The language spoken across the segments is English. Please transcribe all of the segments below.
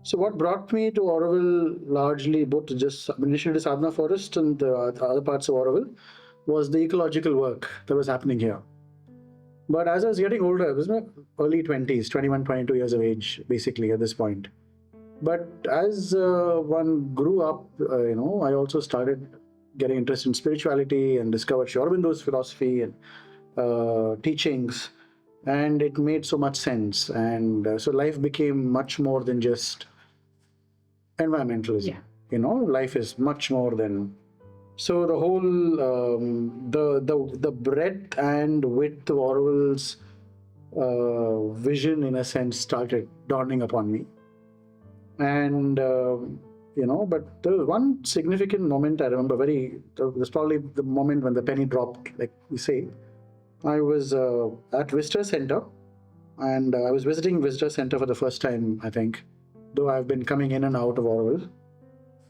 So what brought me to Auroville largely, both just initially to Sadhana Forest and the other parts of Auroville, was the ecological work that was happening here. But as I was getting older, I was in my early 20s, 21, 22 years of age, basically at this point. But as one grew up, I also started getting interested in spirituality and discovered Sri Aurobindo's philosophy and teachings, and it made so much sense. And so life became much more than just environmentalism. Yeah. Life is much more than. So the whole the breadth and width of Orwell's vision, in a sense, started dawning upon me. And but there was one significant moment I remember there's probably the moment when the penny dropped, like we say. I was at Visitor Center, and I was visiting Visitor Center for the first time, I think, though I've been coming in and out of Auroville.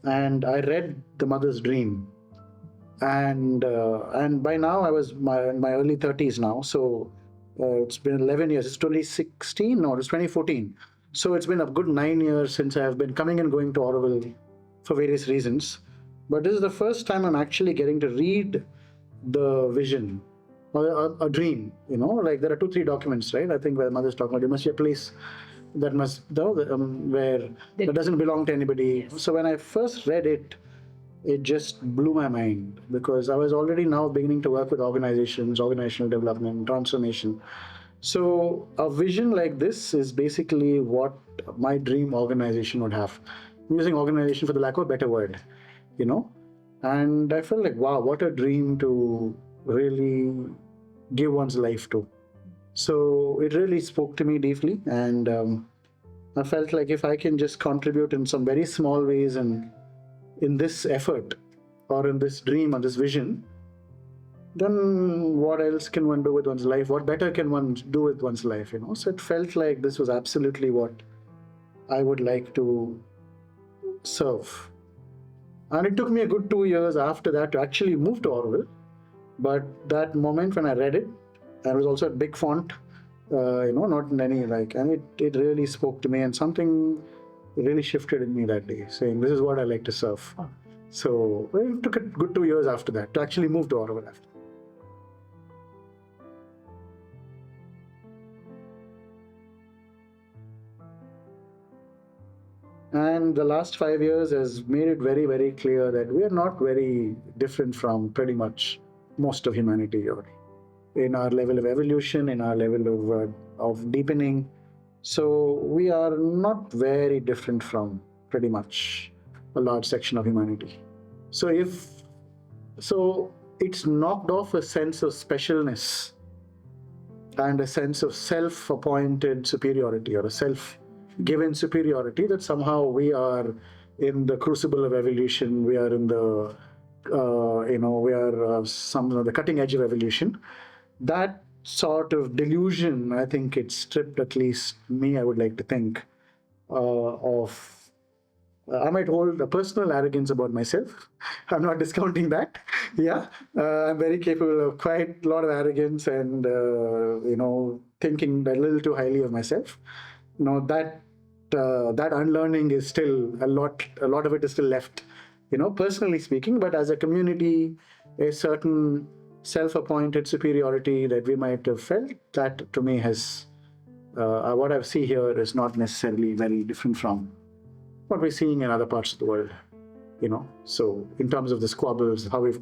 And I read The Mother's Dream. And by now I was in my early 30s now, so it's been 11 years. It's 2016, no, it's 2014. So it's been a good 9 years since I have been coming and going to Auroville for various reasons. But this is the first time I'm actually getting to read the vision or a dream. Like there are 2-3 documents, right? I think where Mother's talking about there must be a place that must where that doesn't belong to anybody. Yes. So when I first read it, it just blew my mind, because I was already now beginning to work with organizations, organizational development, transformation. So a vision like this is basically what my dream organization would have. I'm using organization for the lack of a better word, and I felt like, wow, what a dream to really give one's life to. So it really spoke to me deeply, and I felt like if I can just contribute in some very small ways and in this effort or in this dream or this vision, then what else can one do with one's life? What better can one do with one's life? So it felt like this was absolutely what I would like to serve. And it took me a good 2 years after that to actually move to Auroville. But that moment when I read it, and it was also a big font, not in any and it really spoke to me, and something really shifted in me that day, saying this is what I like to serve. Oh. So it took a good 2 years after that to actually move to Auroville after. And the last 5 years has made it very, very clear that we are not very different from pretty much most of humanity, or in our level of evolution, in our level of deepening. So we are not very different from pretty much a large section of humanity. So it's knocked off a sense of specialness and a sense of self-appointed superiority, or a self-given superiority, that somehow we are in the crucible of evolution, we are in the the cutting edge of evolution. That sort of delusion, I think it stripped, at least me, I would like to think, of, I might hold a personal arrogance about myself. I'm not discounting that. Yeah, I'm very capable of quite a lot of arrogance and, thinking a little too highly of myself. That unlearning is still a lot of it is still left, personally speaking. But as a community, a certain self-appointed superiority that we might have felt, that to me has, what I see here is not necessarily very different from what we're seeing in other parts of the world. So in terms of the squabbles, how we've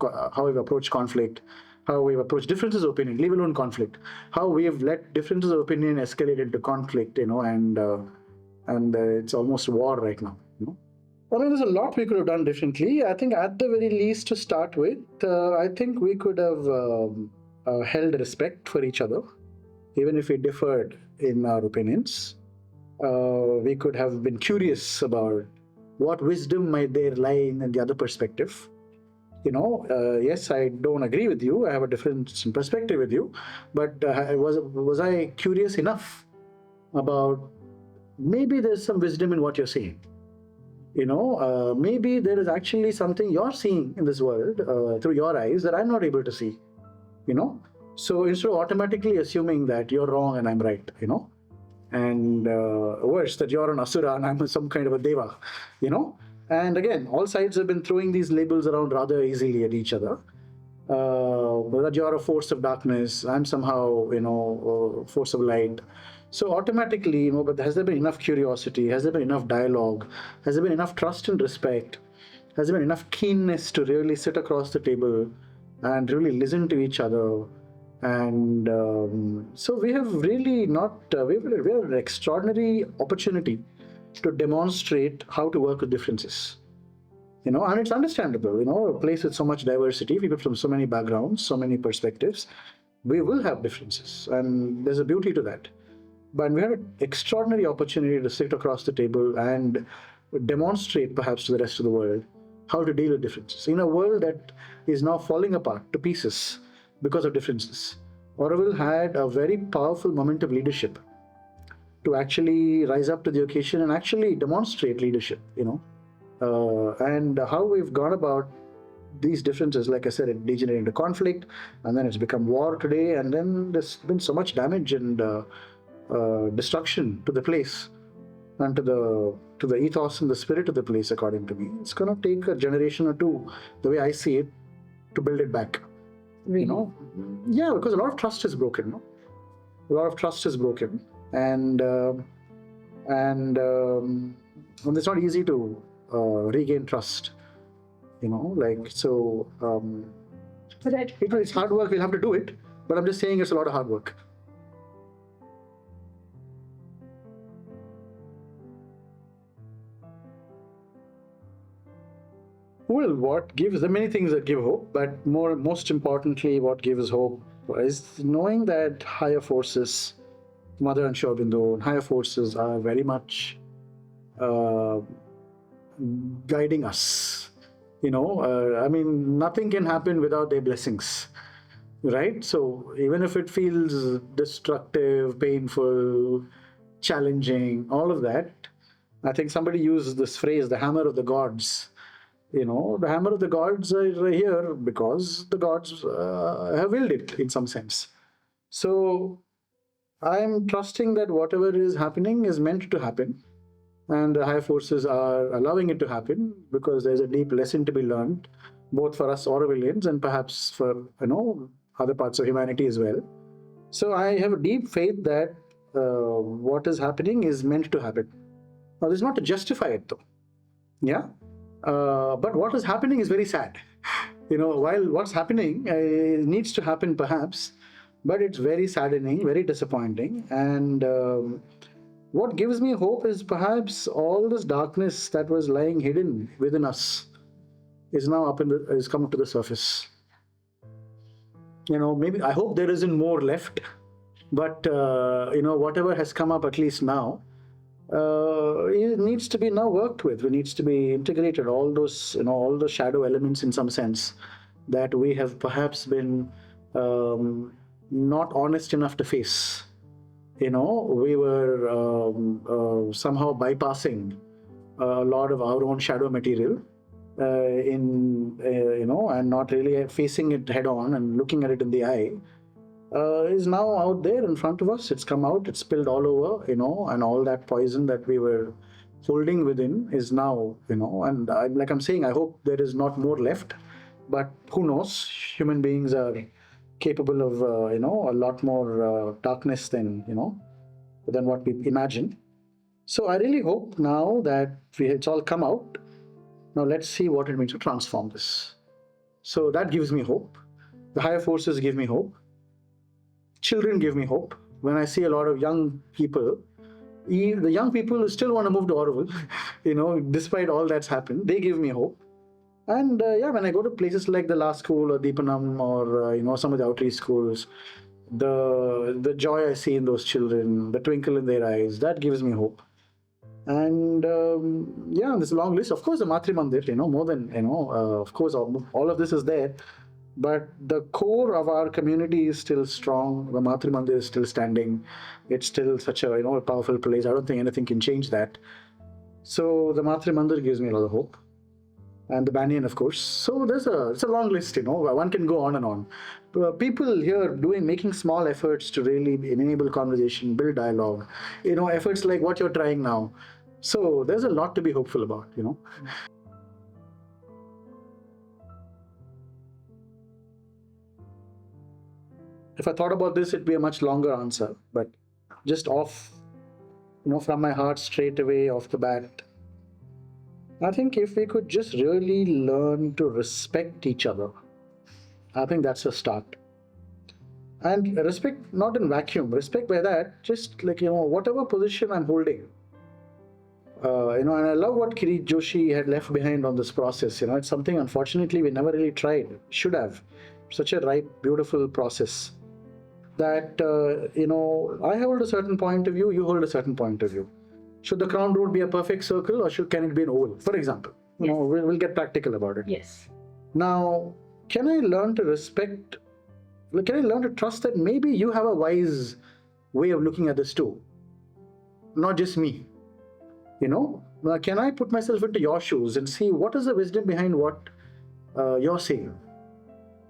approached conflict, how we've approached differences of opinion, leave alone conflict, how we have let differences of opinion escalate into conflict, and it's almost war right now. Well, there's a lot we could have done differently. I think at the very least, to start with, I think we could have held respect for each other, even if we differed in our opinions. We could have been curious about what wisdom might there lie in the other perspective. Yes, I don't agree with you. I have a different perspective with you, but was I curious enough about maybe there's some wisdom in what you're saying? Maybe there is actually something you're seeing in this world through your eyes that I'm not able to see. So instead of automatically assuming that you're wrong and I'm right, and worse, that you're an asura and I'm some kind of a deva, you know. And again, all sides have been throwing these labels around rather easily at each other. That you're a force of darkness, I'm somehow, force of light. So automatically, but has there been enough curiosity? Has there been enough dialogue? Has there been enough trust and respect? Has there been enough keenness to really sit across the table and really listen to each other? And so we have really not, we have an extraordinary opportunity to demonstrate how to work with differences. And it's understandable, a place with so much diversity, people from so many backgrounds, so many perspectives, we will have differences, and there's a beauty to that. But we have an extraordinary opportunity to sit across the table and demonstrate perhaps to the rest of the world how to deal with differences in a world that is now falling apart to pieces because of differences. Auroville had a very powerful moment of leadership to actually rise up to the occasion and actually demonstrate leadership, and how we've gone about these differences. Like I said, it degenerated into conflict, and then it's become war today, and then there's been so much damage and destruction to the place and to the ethos and the spirit of the place. According to me, it's going to take a generation or two, the way I see it, to build it back. Really? Yeah, because a lot of trust is broken. A lot of trust is broken, and it's not easy to regain trust, so. But it's hard work. We'll have to do it, but I'm just saying it's a lot of hard work. Well, what gives, there are many things that give hope, but most importantly, what gives hope is knowing that higher forces, Mother and Sri Aurobindo, higher forces are very much guiding us. Nothing can happen without their blessings, right? So even if it feels destructive, painful, challenging, all of that, I think somebody used this phrase, the hammer of the gods. The hammer of the gods are here because the gods have willed it in some sense. So I'm trusting that whatever is happening is meant to happen, and the higher forces are allowing it to happen because there's a deep lesson to be learned, both for us Aurovillians and perhaps for other parts of humanity as well. So I have a deep faith that what is happening is meant to happen. Now, this is not to justify it, though. Yeah. But what is happening is very sad. While what's happening needs to happen perhaps, but it's very saddening, very disappointing. And what gives me hope is perhaps all this darkness that was lying hidden within us is now is coming to the surface. Maybe I hope there isn't more left, but whatever has come up at least now, it needs to be now worked with. It needs to be integrated. All those, all the shadow elements, in some sense, that we have perhaps been not honest enough to face. We were somehow bypassing a lot of our own shadow material, and not really facing it head on and looking at it in the eye. Is now out there in front of us. It's come out, it's spilled all over, and all that poison that we were holding within is now, and I'm saying, I hope there is not more left, but who knows? Human beings are capable of, a lot more darkness than what we imagine. So I really hope now that it's all come out. Now let's see what it means to transform this. So that gives me hope. The higher forces give me hope. Children give me hope. When I see a lot of young people, the young people who still want to move to Auroville, despite all that's happened, they give me hope. And when I go to places like the La School or Deepanam or some of the outreach schools, the joy I see in those children, the twinkle in their eyes, that gives me hope. And there's a long list. Of course, the Matri Mandir, more than of course, all of this is there. But the core of our community is still strong. The Matri Mandir is still standing. It's still such a a powerful place. I don't think anything can change that. So the Matri Mandir gives me a lot of hope, and the Banyan, of course. So it's a long list. One can go on and on. people here making small efforts to really enable conversation, build dialogue, efforts like what you're trying now. So there's a lot to be hopeful about. If I thought about this, it'd be a much longer answer, but just from my heart straight away off the bat, I think if we could just really learn to respect each other, I think that's a start. And respect not in vacuum, respect by that, just like, whatever position I'm holding. And I love what Kirit Joshi had left behind on this process. It's something, unfortunately, we never really tried. Should have. Such a ripe, beautiful process. That, I hold a certain point of view, you hold a certain point of view. Should the crown road be a perfect circle, or can it be an oval, for example? Yes. We'll get practical about it. Yes. Now, can I learn to trust that maybe you have a wise way of looking at this too? Not just me. Can I put myself into your shoes and see what is the wisdom behind what you're saying?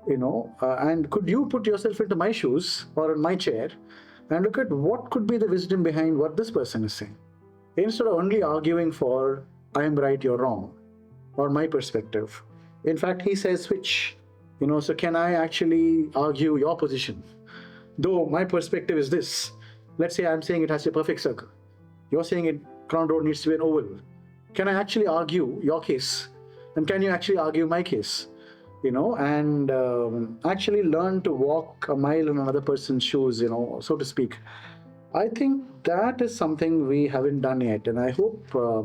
And could you put yourself into my shoes or in my chair and look at what could be the wisdom behind what this person is saying? Instead of only arguing for, I am right, you're wrong, or my perspective. In fact, he says switch. So can I actually argue your position? Though my perspective is this. Let's say I'm saying it has a perfect circle. You're saying Crown Road needs to be an oval. Can I actually argue your case? And can you actually argue my case? And actually learn to walk a mile in another person's shoes, so to speak. I think that is something we haven't done yet. And I hope I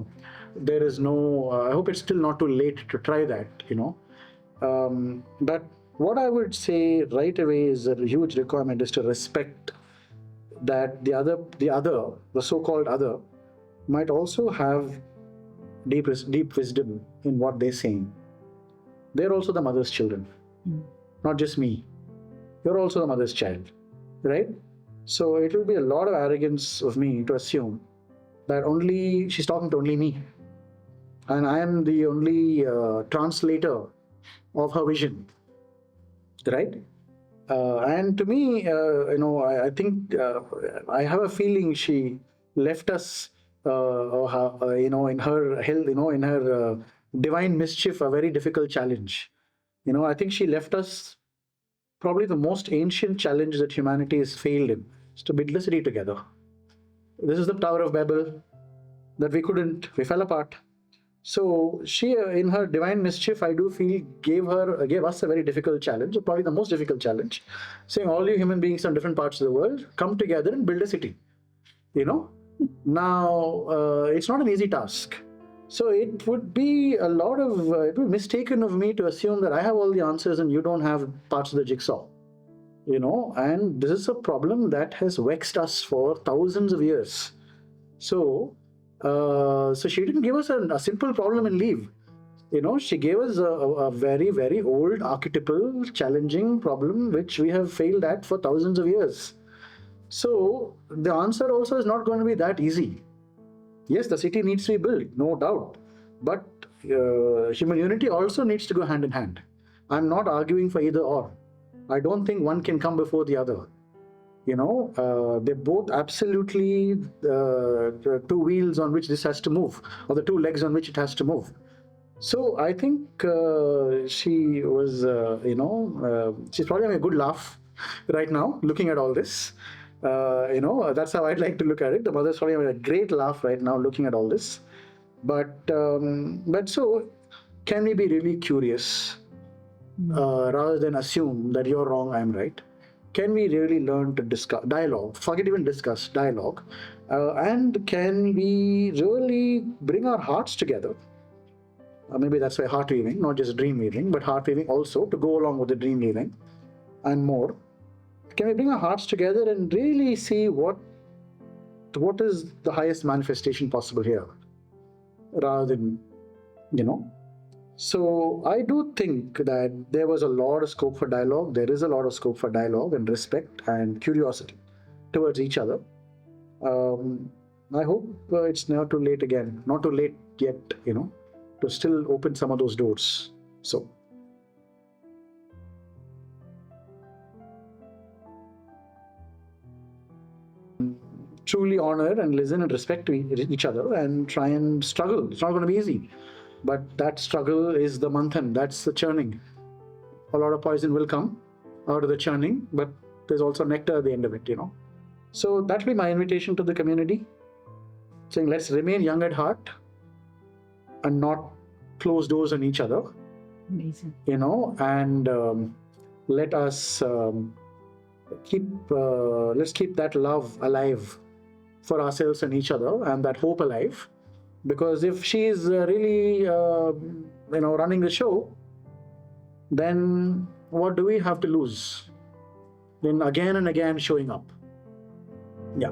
hope it's still not too late to try that, But what I would say right away is a huge requirement is to respect that the so-called other, might also have deep wisdom in what they're saying. They're also the mother's children, not just me. You're also the mother's child, right? So it will be a lot of arrogance of me to assume that she's talking to only me, and I am the only translator of her vision, right? And to me, I think I have a feeling she left us, in her health, in her divine mischief, a very difficult challenge. I think she left us probably the most ancient challenge that humanity has failed in, is to build a city together. This is the Tower of Babel that we fell apart. So she, in her divine mischief, I do feel gave us a very difficult challenge, probably the most difficult challenge, saying all you human beings from different parts of the world come together and build a city. Now it's not an easy task. So it would be it would be mistaken of me to assume that I have all the answers and you don't have parts of the jigsaw. And this is a problem that has vexed us for thousands of years. So she didn't give us a simple problem and leave. She gave us a very, very old, archetypal, challenging problem which we have failed at for thousands of years. So the answer also is not going to be that easy. Yes, the city needs to be built, no doubt. But human unity also needs to go hand in hand. I'm not arguing for either or. I don't think one can come before the other. They're both absolutely the two wheels on which this has to move, or the two legs on which it has to move. So I think she was, she's probably having a good laugh right now, looking at all this. That's how I'd like to look at it. The mother's probably having a great laugh right now, looking at all this. But so, can we be really curious rather than assume that you're wrong, I'm right? Can we really learn to discuss dialogue? Forget even discuss dialogue, and can we really bring our hearts together? Maybe that's why heart weaving, not just dream weaving, but heart weaving also to go along with the dream weaving and more. Can we bring our hearts together and really see what is the highest manifestation possible here, rather than, So I do think that there was a lot of scope for dialogue. There is a lot of scope for dialogue and respect and curiosity towards each other. I hope it's not too late yet, to still open some of those doors. So. truly honor and listen and respect to each other and try and struggle. It's not going to be easy, but that struggle is the manthan, that's the churning. A lot of poison will come out of the churning, but there's also nectar at the end of it, So that'll be my invitation to the community, saying let's remain young at heart and not close doors on each other, Amazing. And let us let's keep that love alive for ourselves and each other, and that hope alive. Because if she is really, running the show, then what do we have to lose? Then again and again showing up. Yeah.